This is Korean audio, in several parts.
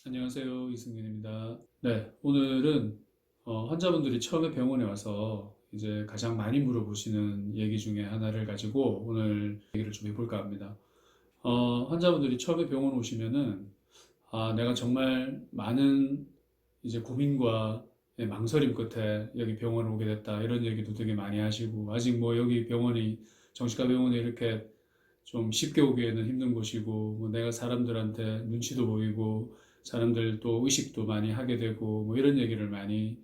안녕하세요. 이승민입니다. 네, 오늘은 환자분들이 처음에 병원에 와서 이제 가장 많이 물어보시는 얘기 중에 하나를 가지고 오늘 얘기를 좀 해볼까 합니다. 환자분들이 처음에 병원 오시면은 내가 정말 많은 이제 고민과 망설임 끝에 여기 병원 오게 됐다 이런 얘기도 되게 많이 하시고 아직 뭐 여기 병원이 정신과 병원이 이렇게 좀 쉽게 오기에는 힘든 곳이고, 뭐 내가 사람들한테 눈치도 보이고, 사람들 또 의식도 많이 하게 되고, 뭐 이런 얘기를 많이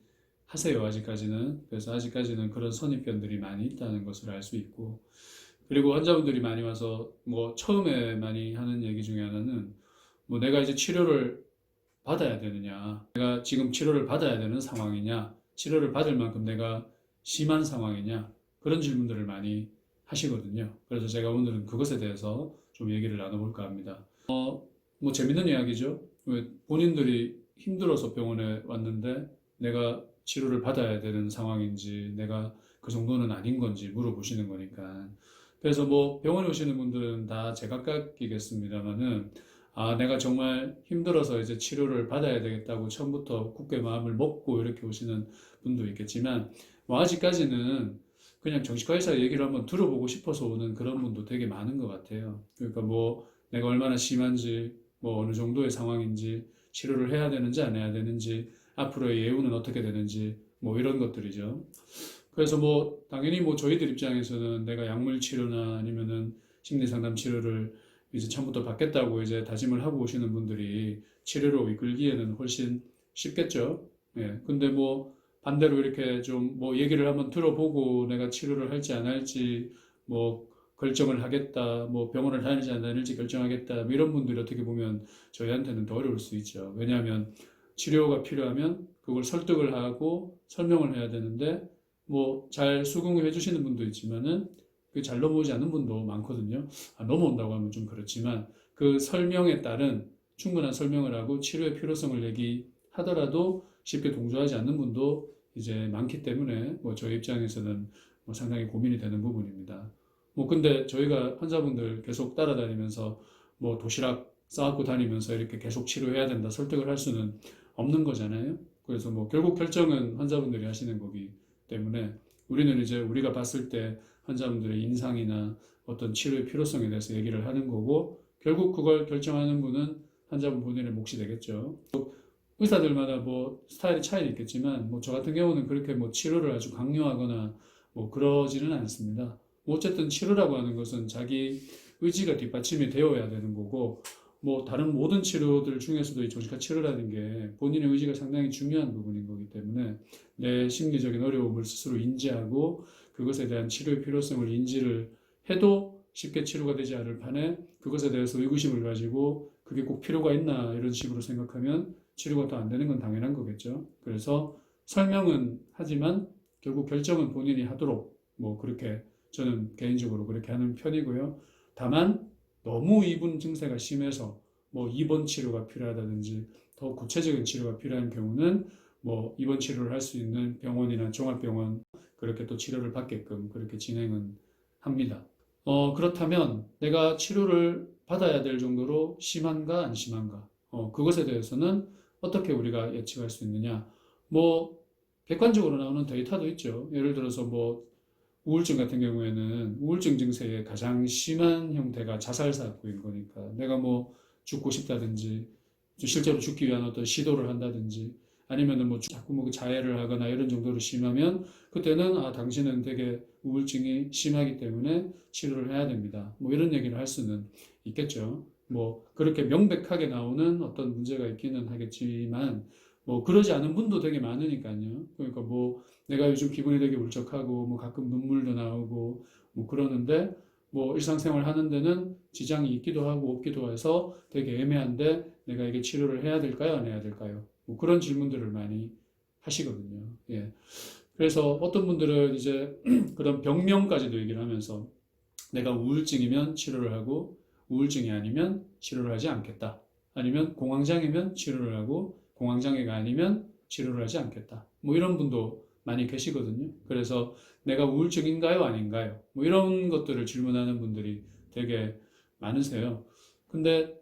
하세요, 아직까지는. 그래서 아직까지는 그런 선입견들이 많이 있다는 것을 알 수 있고, 그리고 환자분들이 많이 와서, 뭐 처음에 많이 하는 얘기 중에 하나는, 뭐 내가 이제 치료를 받아야 되느냐, 내가 지금 치료를 받아야 되는 상황이냐, 치료를 받을 만큼 내가 심한 상황이냐, 그런 질문들을 많이 하시거든요. 그래서 제가 오늘은 그것에 대해서 좀 얘기를 나눠볼까 합니다. 뭐 재밌는 이야기죠. 왜 본인들이 힘들어서 병원에 왔는데 내가 치료를 받아야 되는 상황인지 내가 그 정도는 아닌 건지 물어보시는 거니까. 그래서 뭐 병원에 오시는 분들은 다 제각각이겠습니다만은 내가 정말 힘들어서 이제 치료를 받아야 되겠다고 처음부터 굳게 마음을 먹고 이렇게 오시는 분도 있겠지만 뭐 아직까지는 그냥 정신과 의사 얘기를 한번 들어보고 싶어서 오는 그런 분도 되게 많은 것 같아요. 그러니까 뭐 내가 얼마나 심한지, 뭐 어느 정도의 상황인지, 치료를 해야 되는지 안 해야 되는지, 앞으로의 예후는 어떻게 되는지, 뭐 이런 것들이죠. 그래서 뭐 당연히 뭐 저희들 입장에서는 내가 약물 치료나 아니면은 심리 상담 치료를 이제 처음부터 받겠다고 이제 다짐을 하고 오시는 분들이 치료로 이끌기에는 훨씬 쉽겠죠. 예. 근데 뭐 반대로 이렇게 좀 뭐 얘기를 한번 들어보고 내가 치료를 할지 안 할지 뭐 결정을 하겠다, 뭐 병원을 다닐지 안 다닐지 결정하겠다, 뭐 이런 분들이 어떻게 보면 저희한테는 더 어려울 수 있죠. 왜냐하면 치료가 필요하면 그걸 설득을 하고 설명을 해야 되는데 뭐 잘 수긍을 해주시는 분도 있지만은 그 잘 넘어오지 않는 분도 많거든요. 넘어온다고 하면 좀 그렇지만 그 설명에 따른 충분한 설명을 하고 치료의 필요성을 얘기하더라도 쉽게 동조하지 않는 분도 이제 많기 때문에 뭐 저희 입장에서는 뭐 상당히 고민이 되는 부분입니다. 뭐 근데 저희가 환자분들 계속 따라다니면서 뭐 도시락 싸갖고 다니면서 이렇게 계속 치료해야 된다 설득을 할 수는 없는 거잖아요. 그래서 뭐 결국 결정은 환자분들이 하시는 거기 때문에 우리는 이제 우리가 봤을 때 환자분들의 인상이나 어떤 치료의 필요성에 대해서 얘기를 하는 거고 결국 그걸 결정하는 분은 환자분 본인의 몫이 되겠죠. 의사들마다 뭐 스타일이 차이는 있겠지만 뭐 저 같은 경우는 그렇게 뭐 치료를 아주 강요하거나 뭐 그러지는 않습니다. 뭐 어쨌든 치료라고 하는 것은 자기 의지가 뒷받침이 되어야 되는 거고 뭐 다른 모든 치료들 중에서도 이 정신과 치료라는 게 본인의 의지가 상당히 중요한 부분인 거기 때문에 내 심리적인 어려움을 스스로 인지하고 그것에 대한 치료의 필요성을 인지를 해도 쉽게 치료가 되지 않을 판에 그것에 대해서 의구심을 가지고 그게 꼭 필요가 있나 이런 식으로 생각하면 치료가 더 안 되는 건 당연한 거겠죠. 그래서 설명은 하지만 결국 결정은 본인이 하도록 뭐 그렇게 저는 개인적으로 그렇게 하는 편이고요. 다만 너무 이분 증세가 심해서 뭐 입원 치료가 필요하다든지 더 구체적인 치료가 필요한 경우는 뭐 입원 치료를 할 수 있는 병원이나 종합병원 그렇게 또 치료를 받게끔 그렇게 진행은 합니다. 그렇다면 내가 치료를 받아야 될 정도로 심한가 안 심한가? 그것에 대해서는 어떻게 우리가 예측할 수 있느냐? 뭐 객관적으로 나오는 데이터도 있죠. 예를 들어서 뭐 우울증 같은 경우에는 우울증 증세의 가장 심한 형태가 자살사고인 거니까 내가 뭐 죽고 싶다든지 실제로 죽기 위한 어떤 시도를 한다든지 아니면은 뭐 자꾸 뭐 자해를 하거나 이런 정도로 심하면 그때는 당신은 되게 우울증이 심하기 때문에 치료를 해야 됩니다. 뭐 이런 얘기를 할 수는 있겠죠. 뭐 그렇게 명백하게 나오는 어떤 문제가 있기는 하겠지만 뭐 그러지 않은 분도 되게 많으니까요. 그러니까 뭐 내가 요즘 기분이 되게 울적하고 뭐 가끔 눈물도 나오고 뭐 그러는데 뭐 일상생활 하는 데는 지장이 있기도 하고 없기도 해서 되게 애매한데 내가 이게 치료를 해야 될까요? 안 해야 될까요? 뭐 그런 질문들을 많이 하시거든요. 예. 그래서 어떤 분들은 이제 그런 병명까지도 얘기를 하면서 내가 우울증이면 치료를 하고 우울증이 아니면 치료를 하지 않겠다. 아니면 공황장애면 치료를 하고 공황장애가 아니면 치료를 하지 않겠다. 뭐 이런 분도 많이 계시거든요. 그래서 내가 우울증인가요? 아닌가요? 뭐 이런 것들을 질문하는 분들이 되게 많으세요. 근데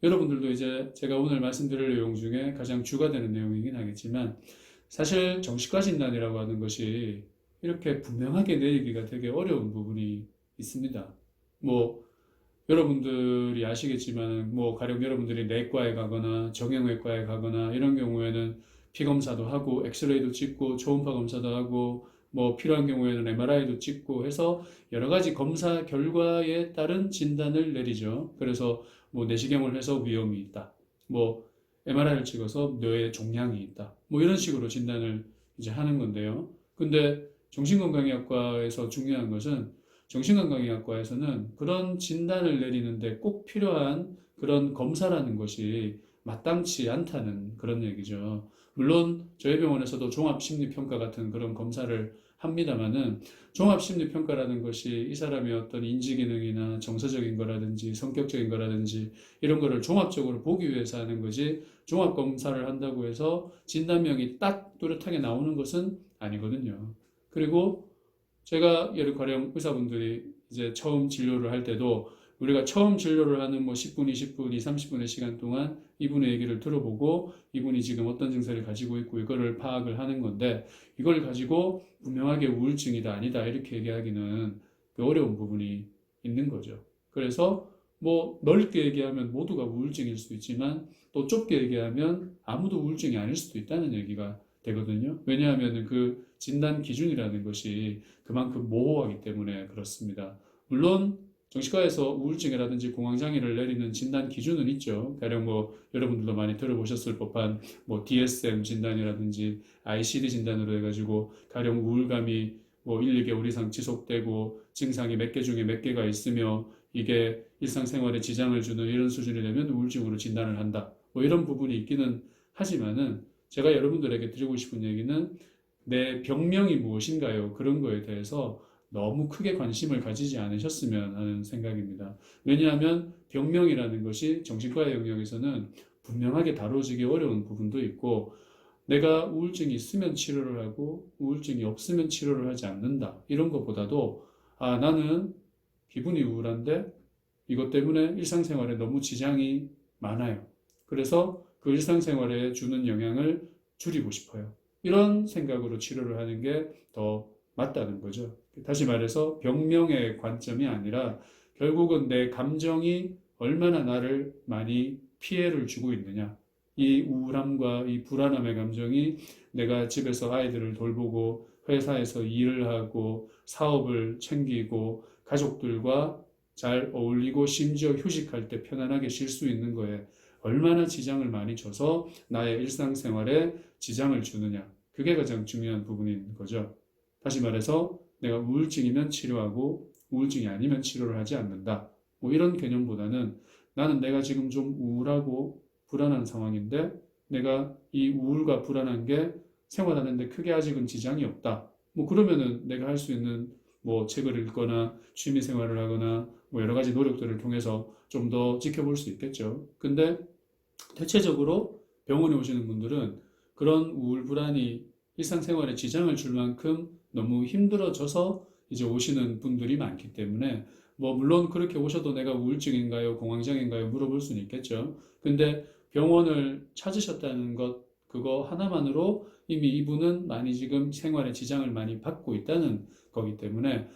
여러분들도 이제 제가 오늘 말씀드릴 내용 중에 가장 주가 되는 내용이긴 하겠지만 사실 정신과 진단이라고 하는 것이 이렇게 분명하게 내리기가 되게 어려운 부분이 있습니다. 뭐 여러분들이 아시겠지만 뭐 가령 여러분들이 내과에 가거나 정형외과에 가거나 이런 경우에는 피 검사도 하고 엑스레이도 찍고 초음파 검사도 하고 뭐 필요한 경우에는 MRI도 찍고 해서 여러 가지 검사 결과에 따른 진단을 내리죠. 그래서 뭐 내시경을 해서 위험이 있다. 뭐 MRI를 찍어서 뇌에 종양이 있다. 뭐 이런 식으로 진단을 이제 하는 건데요. 근데 정신건강의학과에서 중요한 것은 정신건강의학과에서는 그런 진단을 내리는데 꼭 필요한 그런 검사라는 것이 마땅치 않다는 그런 얘기죠. 물론 저희 병원에서도 종합심리평가 같은 그런 검사를 합니다만은 종합심리평가라는 것이 이 사람의 어떤 인지기능이나 정서적인 거라든지 성격적인 거라든지 이런 거를 종합적으로 보기 위해서 하는 거지 종합검사를 한다고 해서 진단명이 딱 뚜렷하게 나오는 것은 아니거든요. 그리고 제가 예를 가령 의사분들이 이제 처음 진료를 할 때도 우리가 처음 진료를 하는 뭐 10분, 20분, 20, 30분의 시간 동안 이분의 얘기를 들어보고 이분이 지금 어떤 증세를 가지고 있고 이거를 파악을 하는 건데 이걸 가지고 분명하게 우울증이다 아니다 이렇게 얘기하기는 어려운 부분이 있는 거죠. 그래서 뭐 넓게 얘기하면 모두가 우울증일 수도 있지만 또 좁게 얘기하면 아무도 우울증이 아닐 수도 있다는 얘기가 되거든요. 왜냐하면 그 진단 기준이라는 것이 그만큼 모호하기 때문에 그렇습니다. 물론 정신과에서 우울증이라든지 공황장애를 내리는 진단 기준은 있죠. 가령 뭐 여러분들도 많이 들어보셨을 법한 뭐 DSM 진단이라든지 ICD 진단으로 해가지고 가령 우울감이 뭐 1, 2개월 이상 지속되고 증상이 몇 개 중에 몇 개가 있으며 이게 일상생활에 지장을 주는 이런 수준이 되면 우울증으로 진단을 한다. 뭐 이런 부분이 있기는 하지만은 제가 여러분들에게 드리고 싶은 얘기는 내 병명이 무엇인가요? 그런 거에 대해서 너무 크게 관심을 가지지 않으셨으면 하는 생각입니다. 왜냐하면 병명이라는 것이 정신과의 영역에서는 분명하게 다뤄지기 어려운 부분도 있고 내가 우울증이 있으면 치료를 하고 우울증이 없으면 치료를 하지 않는다. 이런 것보다도 나는 기분이 우울한데 이것 때문에 일상생활에 너무 지장이 많아요. 그래서 그 일상생활에 주는 영향을 줄이고 싶어요. 이런 생각으로 치료를 하는 게 더 맞다는 거죠. 다시 말해서 병명의 관점이 아니라 결국은 내 감정이 얼마나 나를 많이 피해를 주고 있느냐. 이 우울함과 이 불안함의 감정이 내가 집에서 아이들을 돌보고 회사에서 일을 하고 사업을 챙기고 가족들과 잘 어울리고 심지어 휴식할 때 편안하게 쉴 수 있는 거에 얼마나 지장을 많이 줘서 나의 일상생활에 지장을 주느냐. 그게 가장 중요한 부분인 거죠. 다시 말해서 내가 우울증이면 치료하고 우울증이 아니면 치료를 하지 않는다. 뭐 이런 개념보다는 나는 내가 지금 좀 우울하고 불안한 상황인데 내가 이 우울과 불안한 게 생활하는데 크게 아직은 지장이 없다. 뭐 그러면은 내가 할 수 있는 뭐 책을 읽거나 취미 생활을 하거나 뭐 여러 가지 노력들을 통해서 좀 더 지켜볼 수 있겠죠. 근데 대체적으로 병원에 오시는 분들은 그런 우울 불안이 일상생활에 지장을 줄 만큼 너무 힘들어져서 이제 오시는 분들이 많기 때문에 뭐 물론 그렇게 오셔도 내가 우울증인가요, 공황장애인가요 물어볼 수는 있겠죠. 근데 병원을 찾으셨다는 것 그거 하나만으로 이미 이분은 많이 지금 생활에 지장을 많이 받고 있다는 거기 때문에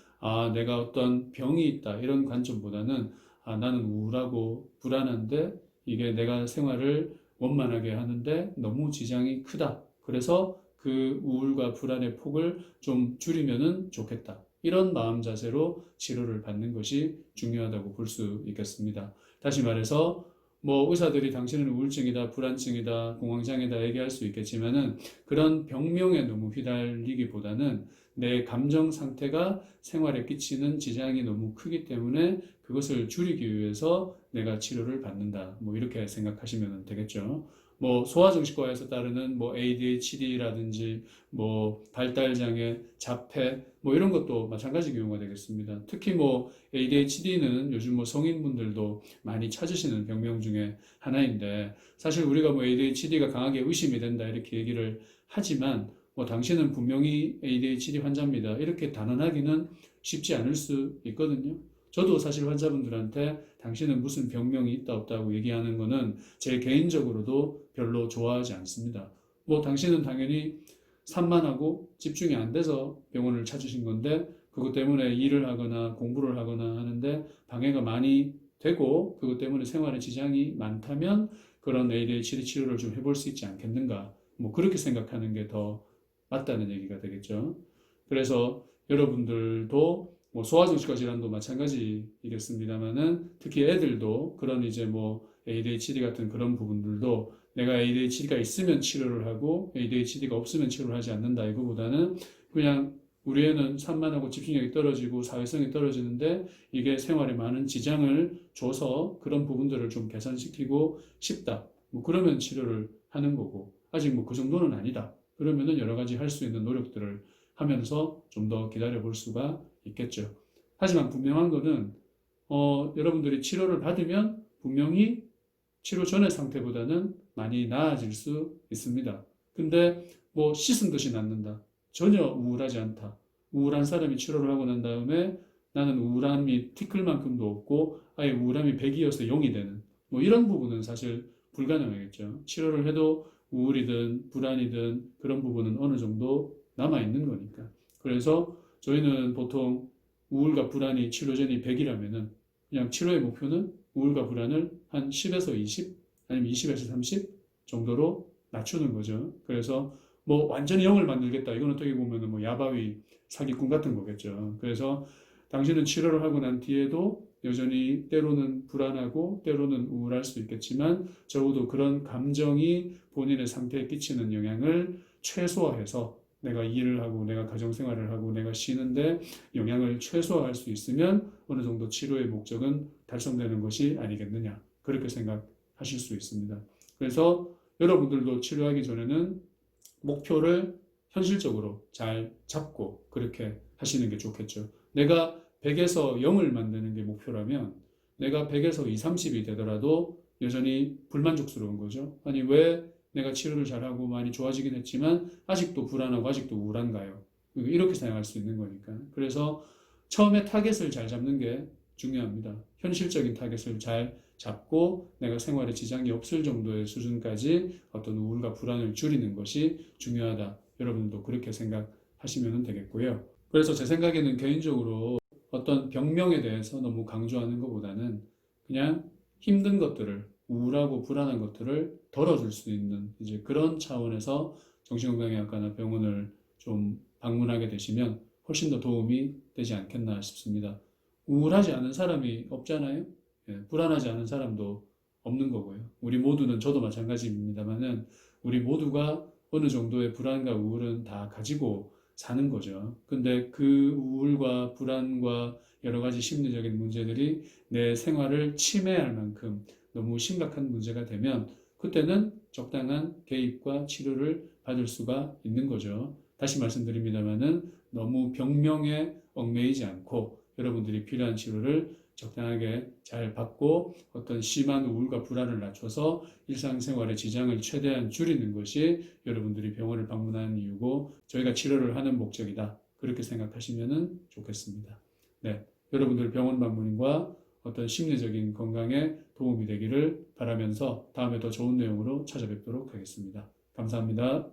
내가 어떤 병이 있다 이런 관점보다는 나는 우울하고 불안한데 이게 내가 생활을 원만하게 하는데 너무 지장이 크다. 그래서 그 우울과 불안의 폭을 좀 줄이면은 좋겠다. 이런 마음 자세로 치료를 받는 것이 중요하다고 볼 수 있겠습니다. 다시 말해서 뭐 의사들이 당신은 우울증이다, 불안증이다, 공황장애다 얘기할 수 있겠지만은 그런 병명에 너무 휘달리기보다는 내 감정 상태가 생활에 끼치는 지장이 너무 크기 때문에 그것을 줄이기 위해서 내가 치료를 받는다. 뭐 이렇게 생각하시면 되겠죠. 뭐 소아정신과에서 따르는 뭐 ADHD라든지 뭐 발달장애, 자폐 뭐 이런 것도 마찬가지 경우가 되겠습니다. 특히 뭐 ADHD는 요즘 뭐 성인분들도 많이 찾으시는 병명 중에 하나인데 사실 우리가 뭐 ADHD가 강하게 의심이 된다 이렇게 얘기를 하지만 뭐 당신은 분명히 ADHD 환자입니다. 이렇게 단언하기는 쉽지 않을 수 있거든요. 저도 사실 환자분들한테 당신은 무슨 병명이 있다 없다고 얘기하는 거는 제 개인적으로도 별로 좋아하지 않습니다. 뭐 당신은 당연히 산만하고 집중이 안 돼서 병원을 찾으신 건데 그것 때문에 일을 하거나 공부를 하거나 하는데 방해가 많이 되고 그것 때문에 생활에 지장이 많다면 그런 ADHD 치료를 좀 해볼 수 있지 않겠는가. 뭐 그렇게 생각하는 게 더 맞다는 얘기가 되겠죠. 그래서 여러분들도 뭐 소화정신과 질환도 마찬가지이겠습니다만은 특히 애들도 그런 이제 뭐 ADHD 같은 그런 부분들도 내가 ADHD가 있으면 치료를 하고 ADHD가 없으면 치료를 하지 않는다 이거보다는 그냥 우리 애는 산만하고 집중력이 떨어지고 사회성이 떨어지는데 이게 생활에 많은 지장을 줘서 그런 부분들을 좀 개선시키고 싶다. 뭐 그러면 치료를 하는 거고 아직 뭐 그 정도는 아니다. 그러면은 여러 가지 할 수 있는 노력들을 하면서 좀 더 기다려 볼 수가 있겠죠. 하지만 분명한 거는 여러분들이 치료를 받으면 분명히 치료 전의 상태보다는 많이 나아질 수 있습니다. 근데 뭐 씻은 듯이 낫는다. 전혀 우울하지 않다. 우울한 사람이 치료를 하고 난 다음에 나는 우울함이 티끌만큼도 없고 아예 우울함이 100이어서 0이 되는 뭐 이런 부분은 사실 불가능하겠죠. 치료를 해도 우울이든 불안이든 그런 부분은 어느 정도 남아있는 거니까. 그래서 저희는 보통 우울과 불안이 치료전이 100이라면은 그냥 치료의 목표는 우울과 불안을 한 10에서 20 아니면 20에서 30 정도로 낮추는 거죠. 그래서 뭐 완전히 0을 만들겠다. 이건 어떻게 보면은 뭐 야바위 사기꾼 같은 거겠죠. 그래서 당신은 치료를 하고 난 뒤에도 여전히 때로는 불안하고 때로는 우울할 수 있겠지만 적어도 그런 감정이 본인의 상태에 끼치는 영향을 최소화해서 내가 일을 하고 내가 가정생활을 하고 내가 쉬는데 영향을 최소화할 수 있으면 어느 정도 치료의 목적은 달성되는 것이 아니겠느냐. 그렇게 생각하실 수 있습니다. 그래서 여러분들도 치료하기 전에는 목표를 현실적으로 잘 잡고 그렇게 하시는 게 좋겠죠. 내가 100에서 0을 만드는 게 목표라면 내가 100에서 2, 30이 되더라도 여전히 불만족스러운 거죠. 아니 왜 내가 치료를 잘하고 많이 좋아지긴 했지만 아직도 불안하고 아직도 우울한가요? 이렇게 생각할 수 있는 거니까. 그래서 처음에 타겟을 잘 잡는 게 중요합니다. 현실적인 타겟을 잘 잡고 내가 생활에 지장이 없을 정도의 수준까지 어떤 우울과 불안을 줄이는 것이 중요하다. 여러분도 그렇게 생각하시면 되겠고요. 그래서 제 생각에는 개인적으로 어떤 병명에 대해서 너무 강조하는 것보다는 그냥 힘든 것들을 우울하고 불안한 것들을 덜어줄 수 있는 이제 그런 차원에서 정신건강의학과나 병원을 좀 방문하게 되시면 훨씬 더 도움이 되지 않겠나 싶습니다. 우울하지 않은 사람이 없잖아요. 예, 불안하지 않은 사람도 없는 거고요. 우리 모두는 저도 마찬가지입니다만은 우리 모두가 어느 정도의 불안과 우울은 다 가지고 사는 거죠. 근데 그 우울과 불안과 여러 가지 심리적인 문제들이 내 생활을 침해할 만큼 너무 심각한 문제가 되면 그때는 적당한 개입과 치료를 받을 수가 있는 거죠. 다시 말씀드립니다만은 너무 병명에 얽매이지 않고 여러분들이 필요한 치료를 적당하게 잘 받고 어떤 심한 우울과 불안을 낮춰서 일상생활의 지장을 최대한 줄이는 것이 여러분들이 병원을 방문하는 이유고 저희가 치료를 하는 목적이다. 그렇게 생각하시면 좋겠습니다. 네, 여러분들 병원 방문과 어떤 심리적인 건강에 도움이 되기를 바라면서 다음에 더 좋은 내용으로 찾아뵙도록 하겠습니다. 감사합니다.